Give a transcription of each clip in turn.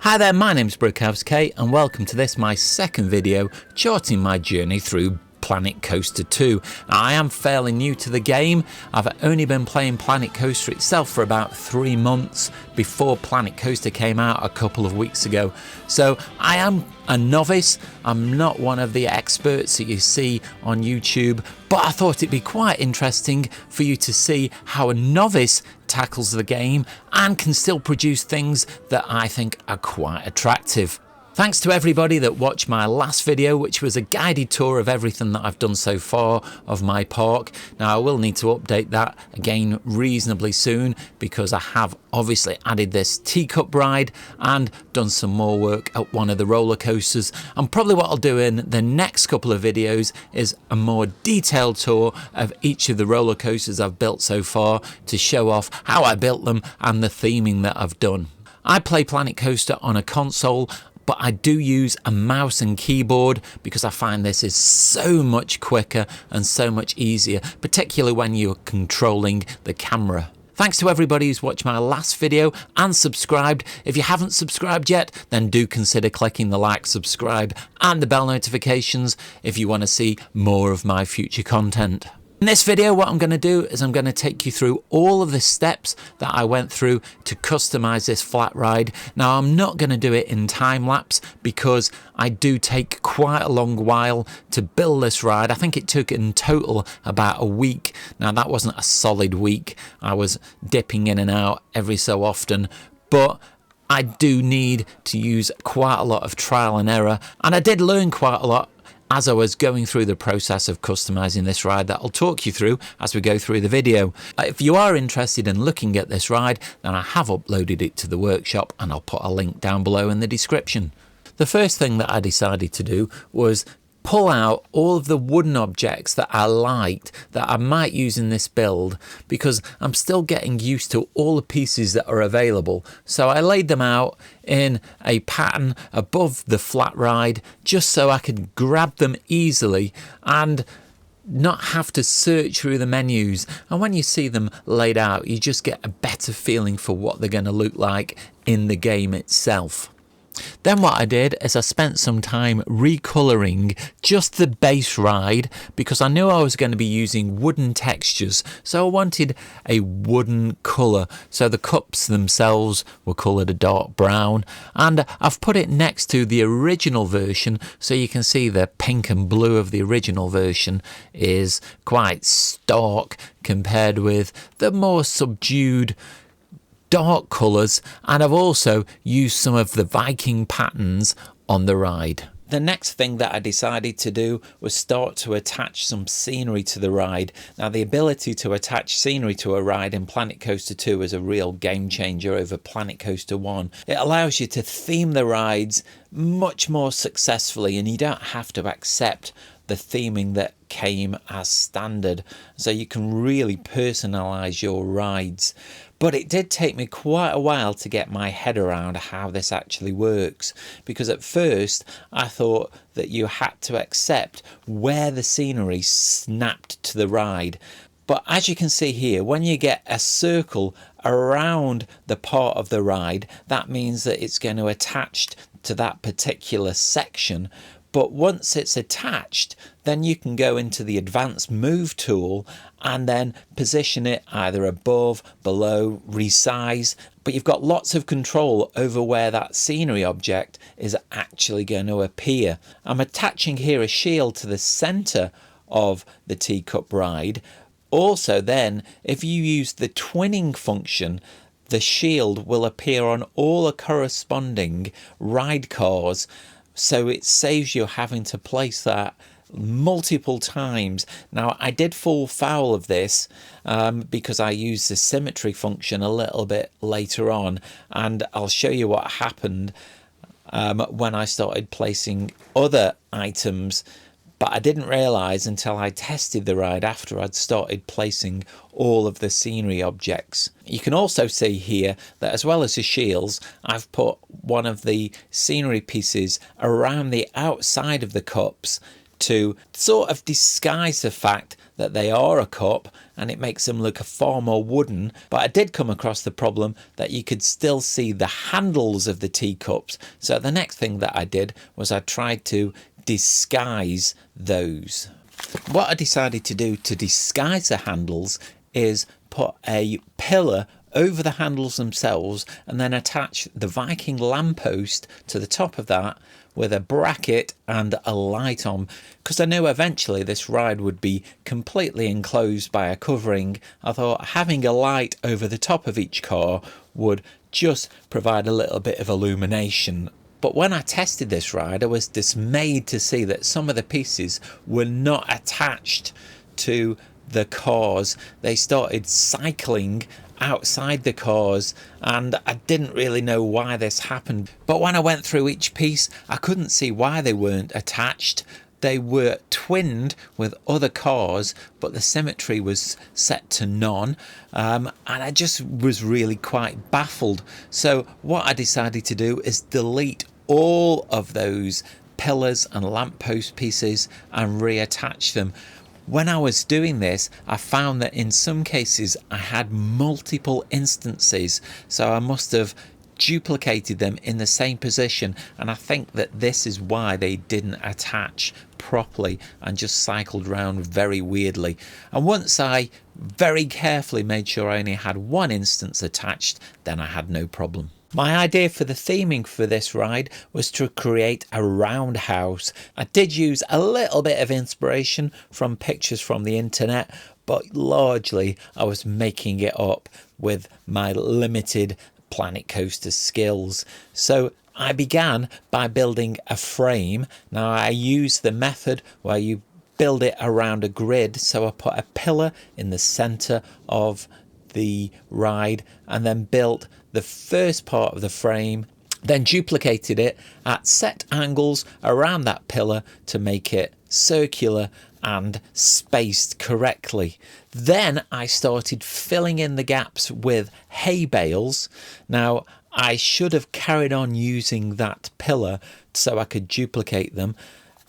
Hi there, my name's Brukowski and welcome to this, my second video, charting my journey through Planet Coaster 2. Now, I am fairly new to the game. I've only been playing Planet Coaster itself for about 3 months before Planet Coaster came out a couple of weeks ago. So I am a novice. I'm not one of the experts that you see on YouTube, but I thought it'd be quite interesting for you to see how a novice tackles the game and can still produce things that I think are quite attractive. Thanks to everybody that watched my last video, which was a guided tour of everything that I've done so far of my park. Now I will need to update that again reasonably soon because I have obviously added this teacup ride and done some more work at one of the roller coasters. And probably what I'll do in the next couple of videos is a more detailed tour of each of the roller coasters I've built so far to show off how I built them and the theming that I've done. I play Planet Coaster on a console, but I do use a mouse and keyboard because I find this is so much quicker and so much easier, particularly when you're controlling the camera. Thanks to everybody who's watched my last video and subscribed. If you haven't subscribed yet, then do consider clicking the like, subscribe and the bell notifications if you want to see more of my future content. In this video, what I'm going to do is I'm going to take you through all of the steps that I went through to customize this flat ride. Now, I'm not going to do it in time lapse because I do take quite a long while to build this ride. I think it took in total about a week. Now, that wasn't a solid week. I was dipping in and out every so often, but I do need to use quite a lot of trial and error. And I did learn quite a lot as I was going through the process of customizing this ride that I'll talk you through as we go through the video. If you are interested in looking at this ride, then I have uploaded it to the workshop and I'll put a link down below in the description. The first thing that I decided to do was pull out all of the wooden objects that I liked that I might use in this build because I'm still getting used to all the pieces that are available. So I laid them out in a pattern above the flat ride just so I could grab them easily and not have to search through the menus. And when you see them laid out, you just get a better feeling for what they're going to look like in the game itself. Then what I did is I spent some time recolouring just the base ride because I knew I was going to be using wooden textures, so I wanted a wooden colour. So the cups themselves were coloured a dark brown, and I've put it next to the original version so you can see the pink and blue of the original version is quite stark compared with the more subdued dark colours, and I've also used some of the Viking patterns on the ride. The next thing that I decided to do was start to attach some scenery to the ride. Now, the ability to attach scenery to a ride in Planet Coaster 2 is a real game changer over Planet Coaster 1. It allows you to theme the rides much more successfully and you don't have to accept the theming that came as standard, so you can really personalize your rides. But it did take me quite a while to get my head around how this actually works, because at first I thought that you had to accept where the scenery snapped to the ride. But as you can see here, when you get a circle around the part of the ride, that means that it's going to attach to that particular section. But once it's attached, then you can go into the advanced move tool and then position it either above, below, resize. But you've got lots of control over where that scenery object is actually going to appear. I'm attaching here a shield to the center of the teacup ride. Also then, if you use the twinning function, the shield will appear on all the corresponding ride cars. So it saves you having to place that multiple times. Now, I did fall foul of this because I used the symmetry function a little bit later on, and I'll show you what happened when I started placing other items. But I didn't realise until I tested the ride after I'd started placing all of the scenery objects. You can also see here that as well as the shields, I've put one of the scenery pieces around the outside of the cups to sort of disguise the fact that they are a cup, and it makes them look far more wooden. But I did come across the problem that you could still see the handles of the teacups. So the next thing that I did was I tried to disguise those. What I decided to do to disguise the handles is put a pillar over the handles themselves and then attach the Viking lamppost to the top of that with a bracket and a light on, because I knew eventually this ride would be completely enclosed by a covering. I thought having a light over the top of each car would just provide a little bit of illumination. But when I tested this ride, I was dismayed to see that some of the pieces were not attached to the cars. They started cycling outside the cars, and I didn't really know why this happened. But when I went through each piece, I couldn't see why they weren't attached. They were twinned with other cars, but the symmetry was set to none, and I just was really quite baffled. So what I decided to do is delete all of those pillars and lamppost pieces and reattach them. When I was doing this, I found that in some cases I had multiple instances, so I must have duplicated them in the same position, and I think that this is why they didn't attach properly and just cycled around very weirdly. And once I very carefully made sure I only had one instance attached, then I had no problem. My idea for the theming for this ride was to create a roundhouse. I did use a little bit of inspiration from pictures from the internet, but largely I was making it up with my limited Planet Coaster skills. So I began by building a frame. Now I use the method where you build it around a grid, so I put a pillar in the center of the ride and then built the first part of the frame, then duplicated it at set angles around that pillar to make it circular and spaced correctly. Then I started filling in the gaps with hay bales. Now I should have carried on using that pillar so I could duplicate them.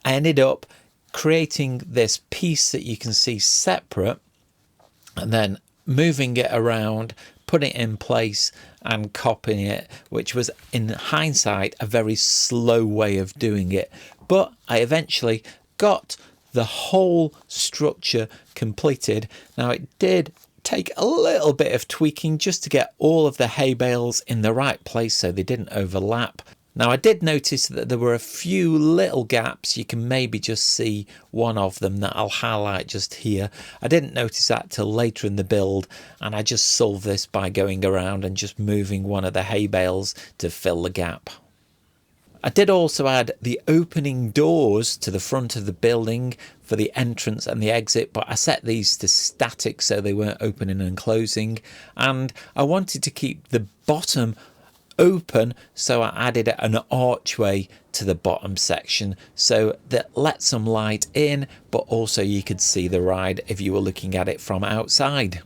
I ended up creating this piece that you can see separate and then moving it around, putting it in place and copying it, which was in hindsight a very slow way of doing it. But I eventually got the whole structure completed. Now it did take a little bit of tweaking just to get all of the hay bales in the right place so they didn't overlap. Now I did notice that there were a few little gaps. You can maybe just see one of them that I'll highlight just here. I didn't notice that till later in the build, and I just solved this by going around and just moving one of the hay bales to fill the gap. I did also add the opening doors to the front of the building for the entrance and the exit, but I set these to static so they weren't opening and closing, and I wanted to keep the bottom open, so I added an archway to the bottom section so that let some light in, but also you could see the ride if you were looking at it from outside.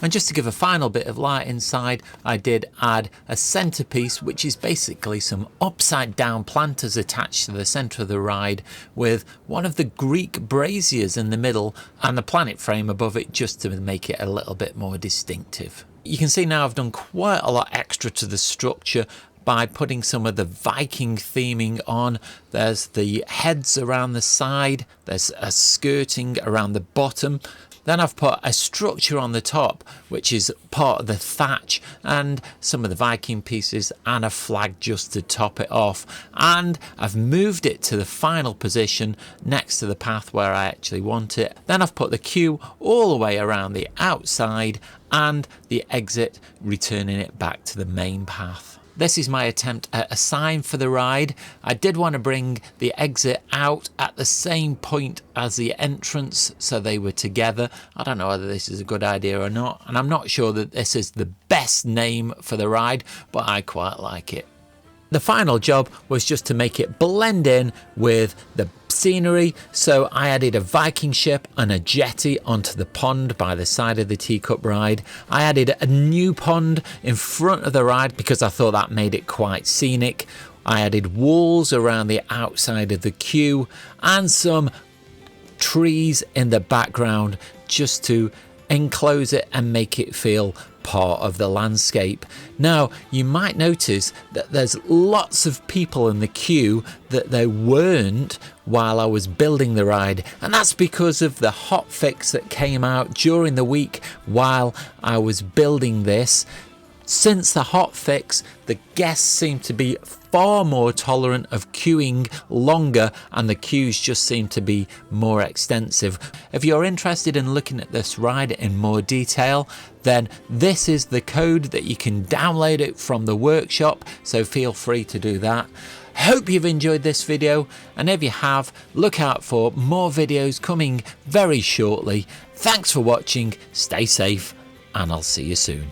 And just to give a final bit of light inside, I did add a centerpiece, which is basically some upside down planters attached to the center of the ride with one of the Greek braziers in the middle and the planet frame above it, just to make it a little bit more distinctive. You can see now I've done quite a lot extra to the structure by putting some of the Viking theming on. There's the heads around the side, there's a skirting around the bottom. Then I've put a structure on the top, which is part of the thatch, and some of the Viking pieces and a flag just to top it off. And I've moved it to the final position next to the path where I actually want it. Then I've put the queue all the way around the outside and the exit, returning it back to the main path. This is my attempt at a sign for the ride. I did want to bring the exit out at the same point as the entrance so they were together. I don't know whether this is a good idea or not, and I'm not sure that this is the best name for the ride, but I quite like it. The final job was just to make it blend in with the scenery, so I added a Viking ship and a jetty onto the pond by the side of the teacup ride. I added a new pond in front of the ride because I thought that made it quite scenic. I added walls around the outside of the queue and some trees in the background just to enclose it and make it feel part of the landscape. Now you might notice that there's lots of people in the queue that there weren't while I was building the ride, and that's because of the hotfix that came out during the week while I was building this. Since the hotfix, the guests seem to be far more tolerant of queuing longer, and the queues just seem to be more extensive. If you're interested in looking at this ride in more detail, then this is the code that you can download it from the workshop, so feel free to do that. Hope you've enjoyed this video, and if you have, look out for more videos coming very shortly. Thanks for watching, stay safe, and I'll see you soon.